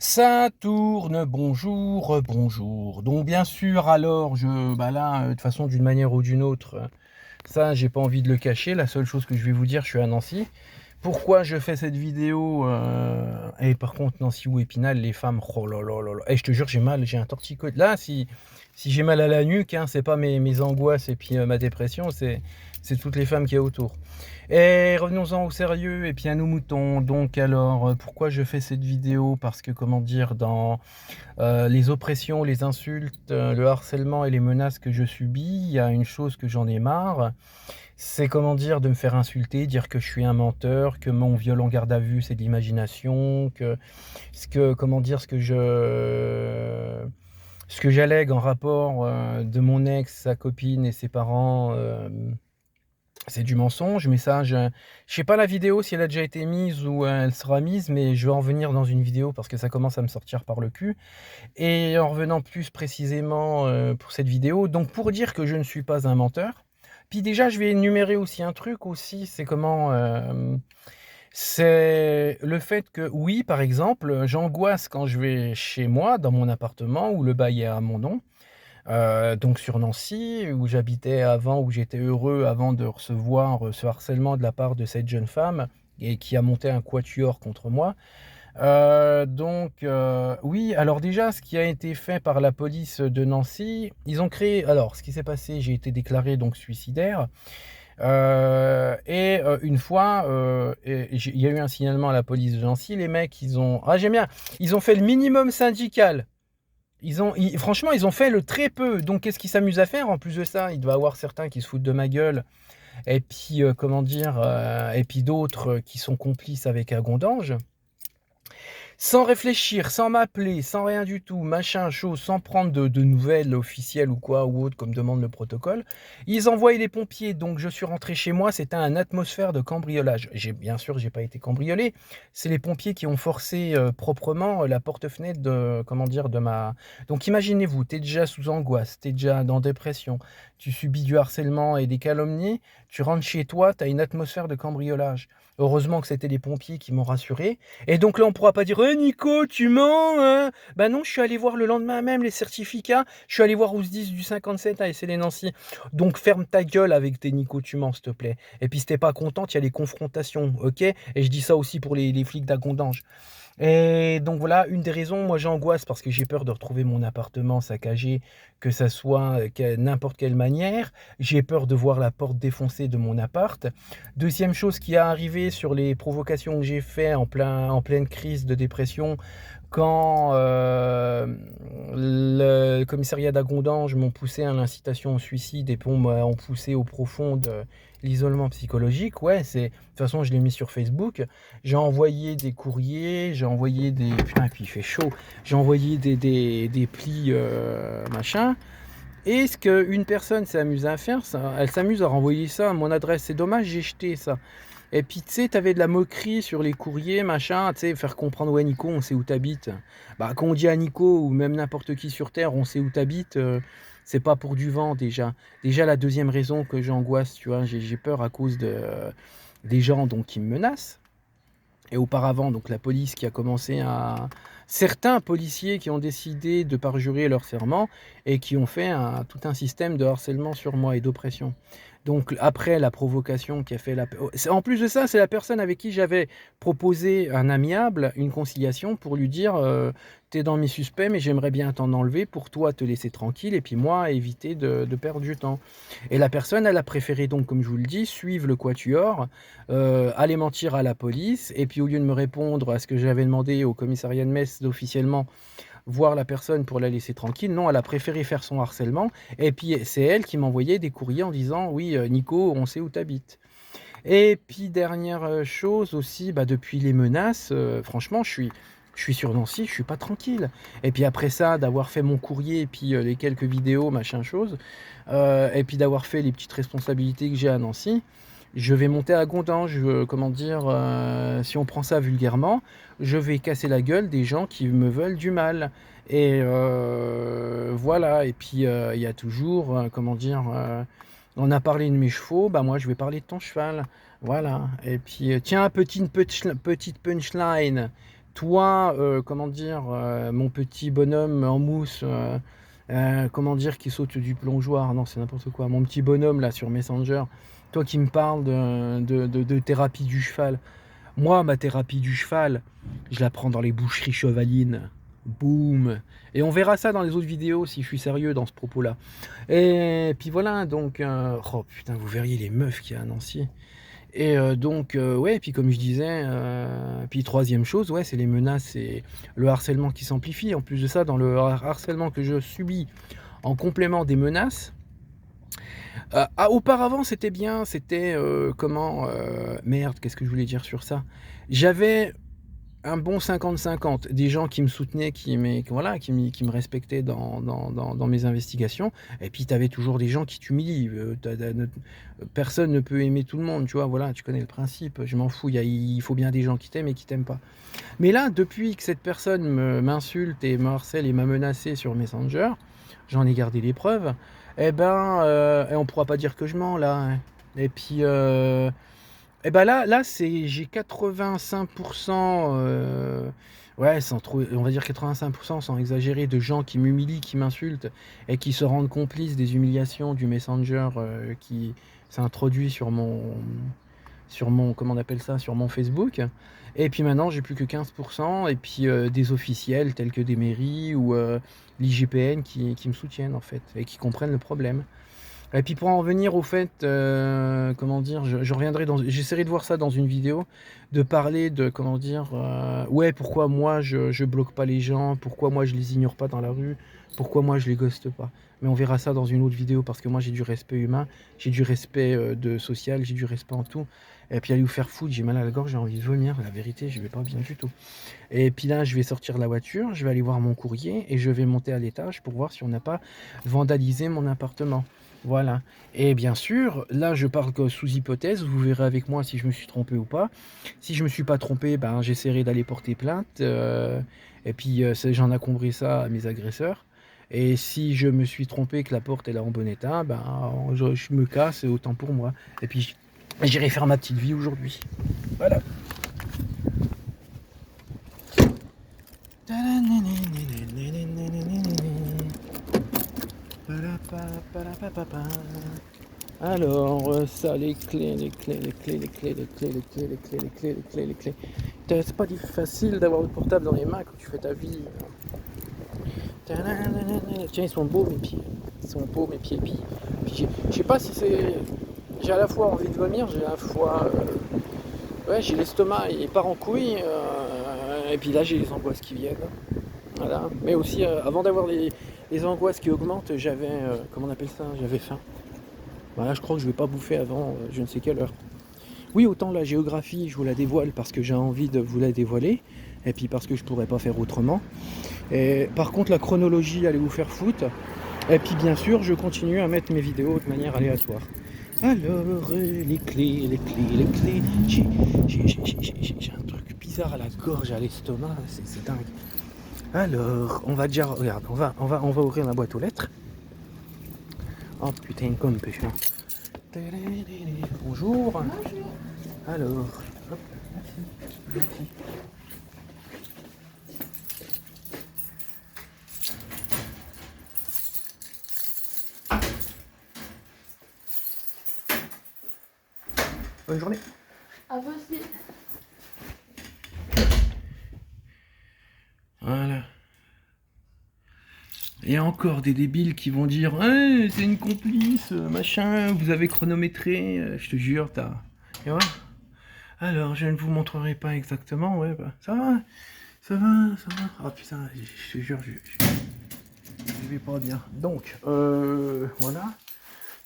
Ça tourne, bonjour, bonjour. Donc bien sûr, alors là, de toute façon, d'une manière ou d'une autre, ça, j'ai pas envie de le cacher. La seule chose que je vais vous dire, je suis à Nancy. Pourquoi je fais cette vidéo et par contre, Nancy ou Épinal, les femmes, oh là là là là. Et je te jure, j'ai mal, j'ai un torticolis. Là, si j'ai mal à la nuque, hein, c'est pas mes angoisses et puis ma dépression, c'est toutes les femmes qu'il y a autour. Et revenons-en au sérieux et puis à nos moutons. Donc alors, pourquoi je fais cette vidéo? Parce que, comment dire, dans les oppressions, les insultes, le harcèlement et les menaces que je subis, il y a une chose que j'en ai marre, c'est, comment dire, de me faire insulter, dire que je suis un menteur, que mon viol en garde à vue, c'est de l'imagination, que comment dire, ce que j'allègue en rapport, de mon ex, sa copine et ses parents, c'est du mensonge. Mais ça, je sais pas la vidéo si elle a déjà été mise ou elle sera mise, mais je vais en venir dans une vidéo parce que ça commence à me sortir par le cul. Et en revenant plus précisément, pour cette vidéo, donc pour dire que je ne suis pas un menteur, puis déjà je vais énumérer aussi un truc aussi, c'est comment, c'est le fait que oui, par exemple, j'angoisse quand je vais chez moi, dans mon appartement où le bail est à mon nom, donc sur Nancy, où j'habitais avant, où j'étais heureux avant de recevoir, ce harcèlement de la part de cette jeune femme et qui a monté un quatuor contre moi. Oui, alors déjà, ce qui a été fait par la police de Nancy, ils ont créé alors ce qui s'est passé, j'ai été déclaré donc suicidaire, une fois, il y a eu un signalement à la police de Nancy. Les mecs, j'aime bien, ils ont fait le minimum syndical. Franchement, ils ont fait le très peu. Donc qu'est-ce qu'ils s'amusent à faire? En plus de ça, il doit y avoir certains qui se foutent de ma gueule et puis, et puis d'autres, qui sont complices avec Agondange. Sans réfléchir, sans m'appeler, sans rien du tout, machin, chose, sans prendre de nouvelles officielles ou quoi ou autre comme demande le protocole, ils envoient les pompiers. Donc je suis rentré chez moi, c'était une atmosphère de cambriolage. Bien sûr, j'ai pas été cambriolé. C'est les pompiers qui ont forcé proprement la porte-fenêtre de, comment dire, de ma. Donc imaginez-vous, t'es déjà sous angoisse, t'es déjà dans dépression, tu subis du harcèlement et des calomnies, tu rentres chez toi, t'as une atmosphère de cambriolage. Heureusement que c'était les pompiers qui m'ont rassuré. Et donc là, on pourra pas dire: «Eh Nico, tu mens, hein!» Bah non, je suis allé voir le lendemain même les certificats, je suis allé voir au SDIS du 57 à Issy-les-Nancy. Donc ferme ta gueule avec tes Nico, tu mens, s'il te plaît. Et puis si tu pas contente, il y a les confrontations, OK? Et je dis ça aussi pour les flics d'Agondange. Et donc voilà, une des raisons, moi j'angoisse parce que j'ai peur de retrouver mon appartement saccagé, que ça soit n'importe quelle manière. J'ai peur de voir la porte défoncée de mon appart. Deuxième chose qui est arrivée sur les provocations que j'ai fait en pleine crise de dépression, quand le commissariat d'Agondange m'ont poussé à l'incitation au suicide et puis m'ont poussé au profond de l'isolement psychologique. Ouais, de toute façon, je l'ai mis sur Facebook. J'ai envoyé des courriers, j'ai envoyé des. Putain, et puis il fait chaud. J'ai envoyé des plis, machin. Et ce qu'une personne s'amuse à faire, ça, elle s'amuse à renvoyer ça à mon adresse. C'est dommage, j'ai jeté ça. Et puis, tu sais, t'avais de la moquerie sur les courriers, machin, tu sais, faire comprendre, ouais, Nico, on sait où t'habites. Bah, quand on dit à Nico, ou même n'importe qui sur Terre, on sait où t'habites, c'est pas pour du vent, déjà. Déjà, la deuxième raison que j'angoisse, tu vois, j'ai peur à cause des gens donc, qui me menacent. Et auparavant, donc la police qui a commencé à. Certains policiers qui ont décidé de parjurer leur serment et qui ont fait tout un système de harcèlement sur moi et d'oppression. Donc après la provocation qui a fait la. En plus de ça, c'est la personne avec qui j'avais proposé un amiable, une conciliation pour lui dire t'es dans mes suspects, mais j'aimerais bien t'en enlever pour toi te laisser tranquille et puis moi éviter de perdre du temps. Et la personne, elle a préféré donc, comme je vous le dis, suivre le quatuor, aller mentir à la police, et puis au lieu de me répondre à ce que j'avais demandé au commissariat de Metz d'officiellement voir la personne pour la laisser tranquille, non, elle a préféré faire son harcèlement, et puis c'est elle qui m'envoyait des courriers en disant oui, Nico, on sait où t'habites. Et puis dernière chose aussi, bah, depuis les menaces, franchement, je suis sur Nancy, je suis pas tranquille. Et puis après ça, d'avoir fait mon courrier, et puis les quelques vidéos, machin chose, et puis d'avoir fait les petites responsabilités que j'ai à Nancy, je vais monter à Gondange, comment dire, si on prend ça vulgairement, je vais casser la gueule des gens qui me veulent du mal. Et voilà, et puis il y a toujours, comment dire, on a parlé de mes chevaux, bah moi je vais parler de ton cheval. Voilà, et puis tiens, petite punchline. toi, comment dire, mon petit bonhomme en mousse, comment dire, qui saute du plongeoir, non, c'est n'importe quoi. Mon petit bonhomme là sur Messenger, toi qui me parles de thérapie du cheval. Moi, ma thérapie du cheval, je la prends dans les boucheries chevalines. Boum. Et on verra ça dans les autres vidéos si je suis sérieux dans ce propos-là. Et puis voilà, donc, oh putain, vous verriez les meufs qu'il y a à Nancy. Et donc, ouais, et puis comme je disais, puis troisième chose, ouais, c'est les menaces et le harcèlement qui s'amplifie. En plus de ça, dans le harcèlement que je subis en complément des menaces, auparavant c'était bien, c'était merde, qu'est-ce que je voulais dire sur ça? J'avais un bon 50-50, des gens qui me soutenaient, voilà, qui me respectaient dans mes investigations, et puis tu avais toujours des gens qui t'humilient. Personne ne peut aimer tout le monde, tu vois, voilà, tu connais le principe, je m'en fous, il faut bien des gens qui t'aiment et qui t'aiment pas. Mais là, depuis que cette personne m'insulte et me harcèle et m'a menacé sur Messenger, j'en ai gardé les preuves, et et on pourra pas dire que je mens là, hein. Et puis, et ben là, j'ai 85%, ouais, sans trop, on va dire 85% sans exagérer, de gens qui m'humilient, qui m'insultent et qui se rendent complices des humiliations du Messenger qui s'est introduit comment on appelle ça, sur mon Facebook. Et puis maintenant, j'ai plus que 15%, et puis des officiels tels que des mairies ou l'IGPN qui me soutiennent en fait et qui comprennent le problème. Et puis pour en venir au fait, comment dire, je reviendrai j'essaierai de voir ça dans une vidéo, de parler de, comment dire, ouais, pourquoi moi je bloque pas les gens, pourquoi moi je les ignore pas dans la rue, pourquoi moi je les ghoste pas. Mais on verra ça dans une autre vidéo parce que moi j'ai du respect humain, j'ai du respect de social, j'ai du respect en tout. Et puis aller vous faire foutre, j'ai mal à la gorge, j'ai envie de vomir, la vérité, je vais pas bien du tout. Et puis là, je vais sortir de la voiture, je vais aller voir mon courrier et je vais monter à l'étage pour voir si on n'a pas vandalisé mon appartement. Voilà. Et bien sûr, là, je parle que sous hypothèse, vous verrez avec moi si je me suis trompé ou pas. Si je me suis pas trompé, ben, j'essaierai d'aller porter plainte. Et puis, j'en accombrerai ça à mes agresseurs. Et si je me suis trompé, que la porte est là en bon état, ben, je me casse, et autant pour moi. Et puis, j'irai faire ma petite vie aujourd'hui. Voilà. Alors, ça, les clés. C'est pas facile d'avoir le portable dans les mains quand tu fais ta vie. Tiens, ils sont beaux mes pieds. Ils sont beaux mes pieds. Puis je sais pas si c'est. J'ai à la fois envie de vomir, j'ai à la fois. Ouais, j'ai l'estomac, il part en couille. Et puis là, j'ai les angoisses qui viennent. Voilà. Mais aussi, avant d'avoir les angoisses qui augmentent, j'avais. Comment on appelle ça? J'avais faim. Voilà, je crois que je vais pas bouffer avant je ne sais quelle heure. Oui, autant la géographie, je vous la dévoile parce que j'ai envie de vous la dévoiler. Et puis parce que je pourrais pas faire autrement. Et par contre, la chronologie, allez vous faire foutre. Et puis bien sûr, je continue à mettre mes vidéos de manière aléatoire. Alors, les clés. J'ai un truc bizarre à la gorge, à l'estomac, c'est dingue. Alors, on va déjà, regarde, on va ouvrir la boîte aux lettres. Oh putain, comme pécheur. Bonjour. Bonjour. Alors, hop, merci. Bonne journée. À vous aussi. Voilà. Il y a encore des débiles qui vont dire hey, c'est une complice, machin, vous avez chronométré, je te jure, t'as. Et voilà. Alors, je ne vous montrerai pas exactement, ouais, bah, ça va. Ah putain, je te jure, je vais pas bien. Donc, voilà.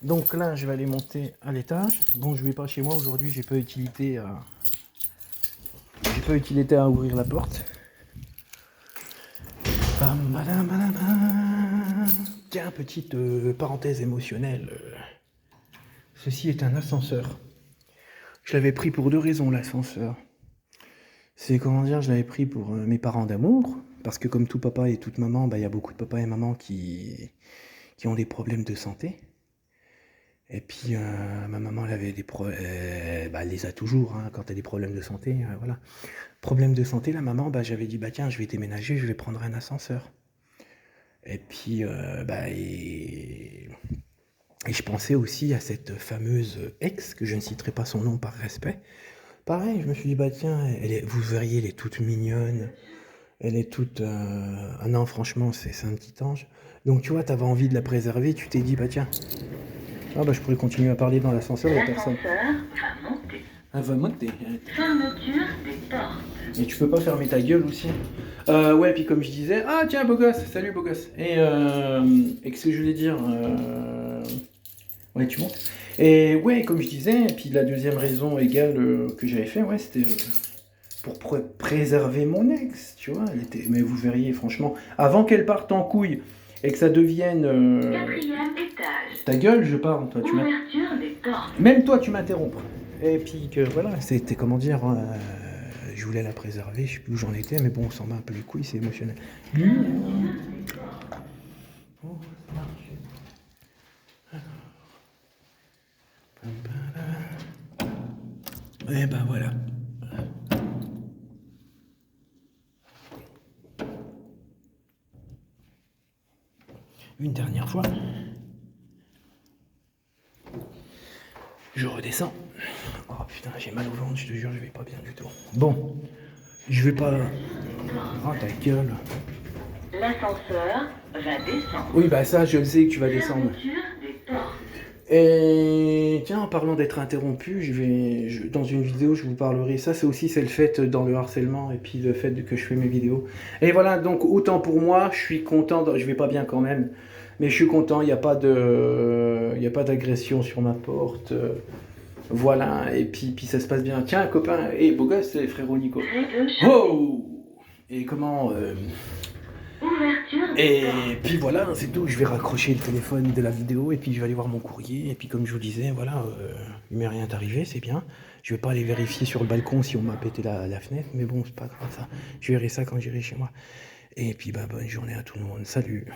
Donc là, je vais aller monter à l'étage. Bon, je vais pas chez moi aujourd'hui, j'ai pas utilité à ouvrir la porte. Tiens, petite parenthèse émotionnelle. Ceci est un ascenseur. Je l'avais pris pour deux raisons, l'ascenseur. C'est, comment dire, je l'avais pris pour mes parents d'amour. Parce que comme tout papa et toute maman, il y a beaucoup de papas et mamans qui ont des problèmes de santé. Et puis, ma maman, elle avait des problèmes, bah, elle les a toujours, hein, quand elle a des problèmes de santé, voilà. Problème de santé, la maman, bah, j'avais dit, bah tiens, je vais déménager, je vais prendre un ascenseur. Et puis, bah, et je pensais aussi à cette fameuse ex, que je ne citerai pas son nom par respect. Pareil, je me suis dit, bah tiens, vous verriez, elle est toute mignonne, elle est toute... Ah non, franchement, c'est un petit ange. Donc tu vois, tu avais envie de la préserver, tu t'es dit, bah tiens, ah bah je pourrais continuer à parler dans l'ascenseur, il n'y a personne. L'ascenseur va monter. Elle va monter. Fermeture des portes. Et tu peux pas fermer ta gueule aussi. Ouais, puis comme je disais, ah tiens, beau gosse, salut beau gosse. Et qu'est-ce que je voulais dire Ouais, tu montes. Et ouais, comme je disais, et puis la deuxième raison égale que j'avais fait, ouais, c'était pour préserver mon ex, tu vois. Elle était... Mais vous verriez, franchement, avant qu'elle parte en couille et que ça devienne... Quatrième étage. Ta gueule, je parle, toi, Ouverture des portes. même toi, tu m'interromps. Et puis que voilà, c'était comment dire, je voulais la préserver, je sais plus où j'en étais, mais bon, on s'en bat un peu les couilles, c'est émotionnel. Lui, oh, ça marche. Et ben voilà. Une dernière fois. Je redescends. Oh putain, j'ai mal au ventre, je te jure, je vais pas bien du tout. Bon, je vais pas... Oh ta gueule. L'ascenseur va descendre. Oui, bah ça, je le sais que tu vas descendre. Fermeture des portes. Et tiens, en parlant d'être interrompu, dans une vidéo, je vous parlerai. Ça, c'est le fait dans le harcèlement et puis le fait que je fais mes vidéos. Et voilà, donc autant pour moi, je suis content. Je vais pas bien quand même, mais je suis content. Il n'y a pas d'agression sur ma porte. Voilà, et puis ça se passe bien. Tiens, copain, et beau gosse, c'est frérot Nico. Oh! Et comment Ouverture des Et portes. puis voilà, c'est tout. Je vais raccrocher le téléphone de la vidéo et puis je vais aller voir mon courrier. Et puis comme je vous disais, voilà, il m'est rien arrivé, c'est bien. Je vais pas aller vérifier sur le balcon si on m'a pété la fenêtre, mais bon, c'est pas grave ça. Je verrai ça quand j'irai chez moi. Et puis bah bonne journée à tout le monde. Salut.